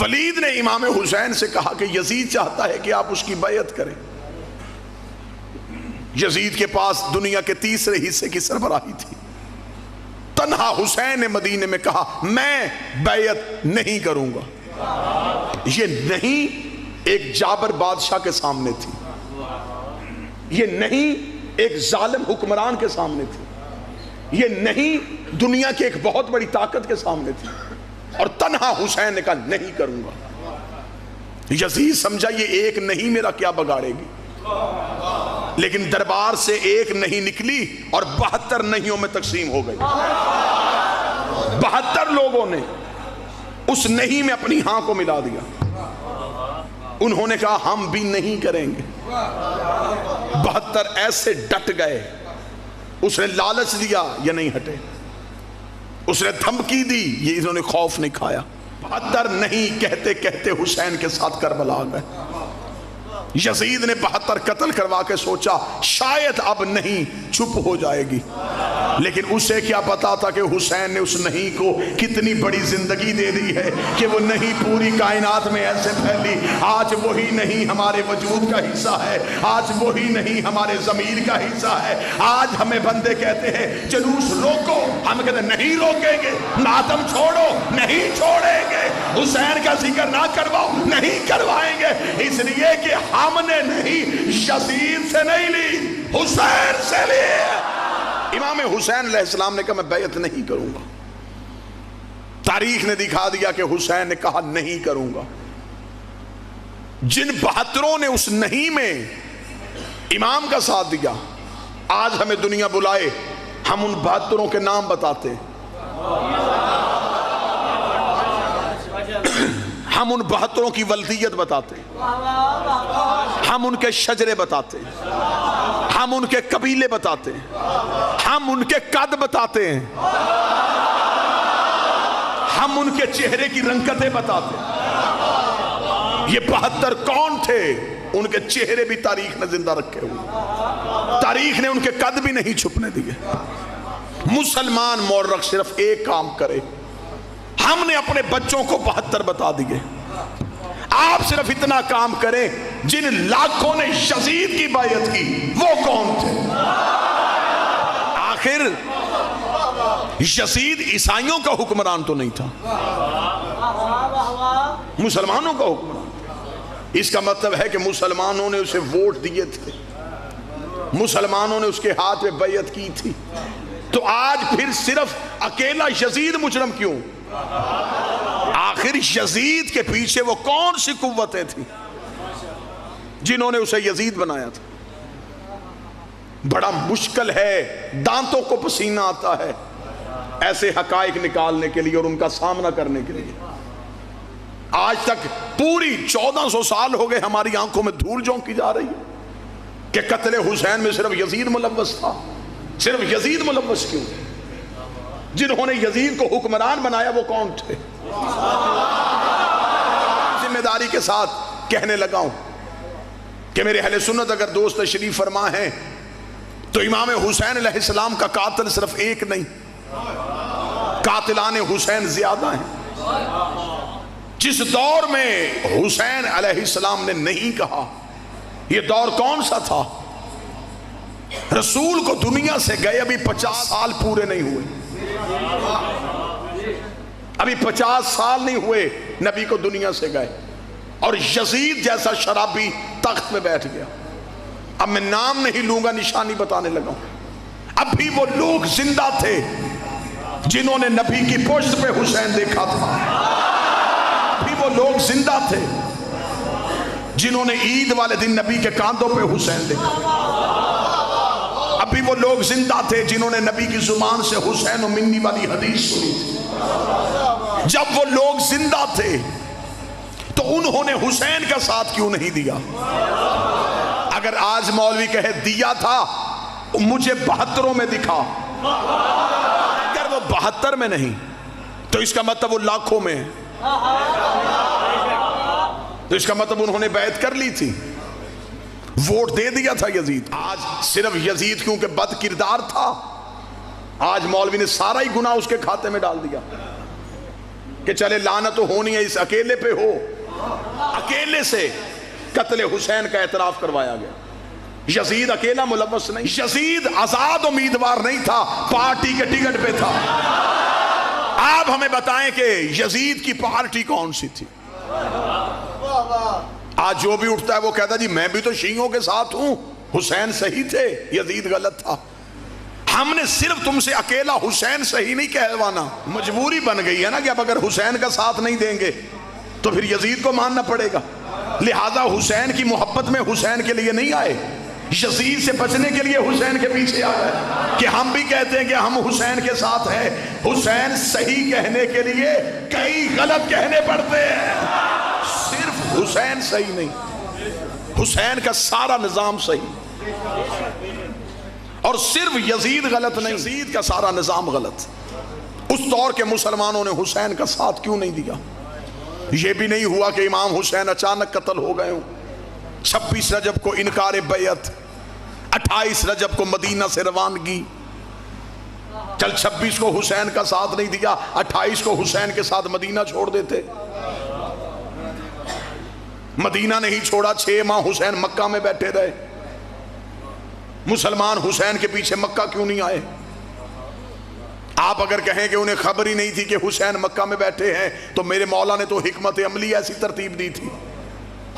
ولید نے امام حسین سے کہا کہ یزید چاہتا ہے کہ آپ اس کی بیعت کریں. یزید کے پاس دنیا کے تیسرے حصے کی سربراہی تھی. تنہا حسین نے مدینے میں کہا میں بیعت نہیں کروں گا. یہ نہیں ایک جابر بادشاہ کے سامنے تھی, یہ نہیں ایک ظالم حکمران کے سامنے تھی, یہ نہیں دنیا کی ایک بہت بڑی طاقت کے سامنے تھی. اور تنہا حسین نے کہا نہیں کروں گا. یزید سمجھا یہ ایک نہیں میرا کیا بگاڑے گی, لیکن دربار سے ایک نہیں نکلی اور 72 نہیوں میں تقسیم ہو گئی. 72 لوگوں نے اس نہیں میں اپنی ہاں کو ملا دیا. انہوں نے کہا ہم بھی نہیں کریں گے. 72 ایسے ڈٹ گئے. اس نے لالچ دیا, یہ نہیں ہٹے. اس نے دھمکی دی, یہ انہوں نے خوف نہیں کھایا. 72 نہیں کہتے کہتے حسین کے ساتھ کربلا آ گئے. یزید نے 72 قتل کروا کے سوچا شاید اب نہیں چھپ ہو جائے گی, لیکن اسے کیا پتا تھا کہ حسین نے اس نہیں کو کتنی بڑی زندگی دے دی ہے کہ وہ نہیں پوری کائنات میں ایسے پھیلی. آج وہی نہیں ہمارے وجود کا حصہ ہے, آج وہی نہیں ہمارے ضمیر کا حصہ ہے. آج ہمیں بندے کہتے ہیں جلوس روکو, ہم کہتے ہیں نہیں روکیں گے. ماتم چھوڑو, نہیں چھوڑیں گے. حسین کا ذکر نہ کرواؤ, نہیں کروائیں گے. اس لیے کہ ہم نے نہیں یزید سے نہیں لی, حسین سے لی. امام حسین علیہ السلام نے کہا میں بیعت نہیں کروں گا. تاریخ نے دکھا دیا کہ حسین نے کہا نہیں کروں گا. جن 72 نے اس نہیں میں امام کا ساتھ دیا, آج ہمیں دنیا بلائے ہم ان 72 کے نام بتاتے, ہم ان 72 کی ولدیت بتاتے, ہم ان کے شجرے بتاتے, ہم ان کے قبیلے بتاتے, ہم ان کے قد بتاتے ہیں, ہم ان کے چہرے کی رنگتیں بتاتے. یہ 72 کون تھے؟ ان کے چہرے بھی تاریخ نے زندہ رکھے ہوئے, تاریخ نے ان کے قد بھی نہیں چھپنے دیے. مسلمان مورخ صرف ایک کام کرے, ہم نے اپنے بچوں کو 72 بتا دیے. آپ صرف اتنا کام کریں جن لاکھوں نے یزید کی بیعت کی وہ کون تھے. آخر یزید عیسائیوں کا حکمران تو نہیں تھا, مسلمانوں کا حکمران. اس کا مطلب ہے کہ مسلمانوں نے اسے ووٹ دیے تھے, مسلمانوں نے اس کے ہاتھ میں بیعت کی تھی. تو آج پھر صرف اکیلا یزید مجرم کیوں؟ آخر یزید کے پیچھے وہ کون سی قوتیں تھیں جنہوں نے اسے یزید بنایا تھا؟ بڑا مشکل ہے, دانتوں کو پسینہ آتا ہے ایسے حقائق نکالنے کے لیے اور ان کا سامنا کرنے کے لیے. آج تک پوری 1400 سال ہو گئے ہماری آنکھوں میں دھول جھونکی جا رہی ہے کہ قتل حسین میں صرف یزید ملوث تھا. صرف یزید ملوث کیوں؟ جنہوں نے یزید کو حکمران بنایا وہ کون تھے؟ ذمہ داری کے ساتھ کہنے لگا ہوں کہ میرے اہل سنت اگر دوست تشریف فرما ہیں تو امام حسین علیہ السلام کا قاتل صرف ایک نہیں, قاتلان حسین زیادہ ہیں. جس دور میں حسین علیہ السلام نے نہیں کہا, یہ دور کون سا تھا؟ رسول کو دنیا سے گئے ابھی 50 سال پورے نہیں ہوئے, ابھی 50 سال نہیں ہوئے نبی کو دنیا سے گئے, اور یزید جیسا شرابی تخت میں بیٹھ گیا. اب میں نام نہیں لوں گا, نشانی بتانے لگا ہوں. اب بھی وہ لوگ زندہ تھے جنہوں نے نبی کی پشت پہ حسین دیکھا تھا. اب بھی وہ لوگ زندہ تھے جنہوں نے عید والے دن نبی کے کاندھوں پہ حسین دیکھا. اب بھی وہ لوگ زندہ تھے جنہوں نے نبی کی زبان سے حسین و منی والی حدیث سنی تھی. جب وہ لوگ زندہ تھے تو انہوں نے حسین کا ساتھ کیوں نہیں دیا؟ اگر آج مولوی کہے دیا تھا مجھے 72 میں دکھا, اگر وہ 72 میں نہیں تو اس کا مطلب وہ لاکھوں میں, تو اس کا مطلب انہوں نے بیعت کر لی تھی, ووٹ دے دیا تھا یزید. آج صرف یزید کیونکہ بد کردار تھا, آج مولوی نے سارا ہی گناہ اس کے کھاتے میں ڈال دیا. کہ چلے لعنت ہونی ہے اس اکیلے پہ ہو، اکیلے سے قتل حسین کا اعتراف کروایا گیا۔ یزید اکیلا ملوث نہیں، یزید آزاد امیدوار نہیں تھا، پارٹی کے ٹکٹ پہ تھا۔ آپ ہمیں بتائیں کہ یزید کی پارٹی کون سی تھی؟ آج جو بھی اٹھتا ہے وہ کہتا ہے جی میں بھی تو شیعوں کے ساتھ ہوں، حسین صحیح تھے، یزید غلط تھا۔ ہم نے صرف تم سے اکیلا حسین صحیح نہیں کہلوانا، مجبوری بن گئی ہے نا کہ اب اگر حسین کا ساتھ نہیں دیں گے تو پھر یزید کو ماننا پڑے گا۔ لہذا حسین کی محبت میں حسین کے لیے نہیں آئے، یزید سے بچنے کے لیے حسین کے پیچھے آ گئے کہ ہم بھی کہتے ہیں کہ ہم حسین کے ساتھ ہیں۔ حسین صحیح کہنے کے لیے کئی غلط کہنے پڑتے ہیں، صرف حسین صحیح نہیں، حسین کا سارا نظام صحیح، اور صرف یزید غلط نہیں، یزید کا سارا نظام غلط۔ اس دور کے مسلمانوں نے حسین کا ساتھ کیوں نہیں دیا؟ یہ بھی نہیں ہوا کہ امام حسین اچانک قتل ہو گئے ہوں۔ 26 رجب کو انکار بیعت، 28 رجب کو مدینہ سے روانگی، چل 26 کو حسین کا ساتھ نہیں دیا، 28 کو حسین کے ساتھ مدینہ چھوڑ دیتے۔ مدینہ نہیں چھوڑا، 6 ماہ حسین مکہ میں بیٹھے رہے۔ مسلمان حسین کے پیچھے مکہ کیوں نہیں آئے؟ آپ اگر کہیں کہ انہیں خبر ہی نہیں تھی کہ حسین مکہ میں بیٹھے ہیں تو میرے مولا نے تو حکمت عملی ایسی ترتیب دی تھی۔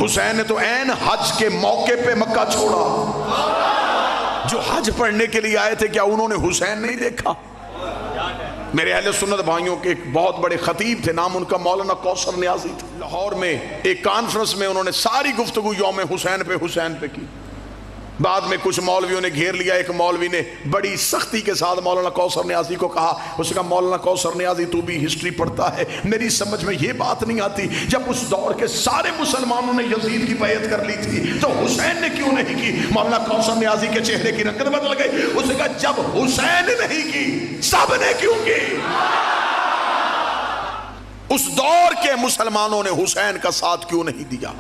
حسین نے تو عین حج کے موقع پہ مکہ چھوڑا۔ جو حج پڑھنے کے لیے آئے تھے کیا انہوں نے حسین نہیں دیکھا؟ میرے اہل سنت بھائیوں کے ایک بہت بڑے خطیب تھے، نام ان کا مولانا کوثر نیازی تھا۔ لاہور میں ایک کانفرنس میں انہوں نے ساری گفتگو یوم حسین پہ کی۔ بعد میں کچھ مولویوں نے گھیر لیا، ایک مولوی نے بڑی سختی کے ساتھ مولانا کوثر نیازی کو کہا، اس نے کہا مولانا کوثر نیازی تو بھی ہسٹری پڑھتا ہے، میری سمجھ میں یہ بات نہیں آتی، جب اس دور کے سارے مسلمانوں نے یزید کی بیعت کر لی تھی تو حسین نے کیوں نہیں کی؟ مولانا کوثر نیازی کے چہرے کی رنگت بدل گئی، اس نے کہا جب حسین نے نہیں کی سب نے کیوں کی؟ اس دور کے مسلمانوں نے حسین کا ساتھ کیوں نہیں دیا؟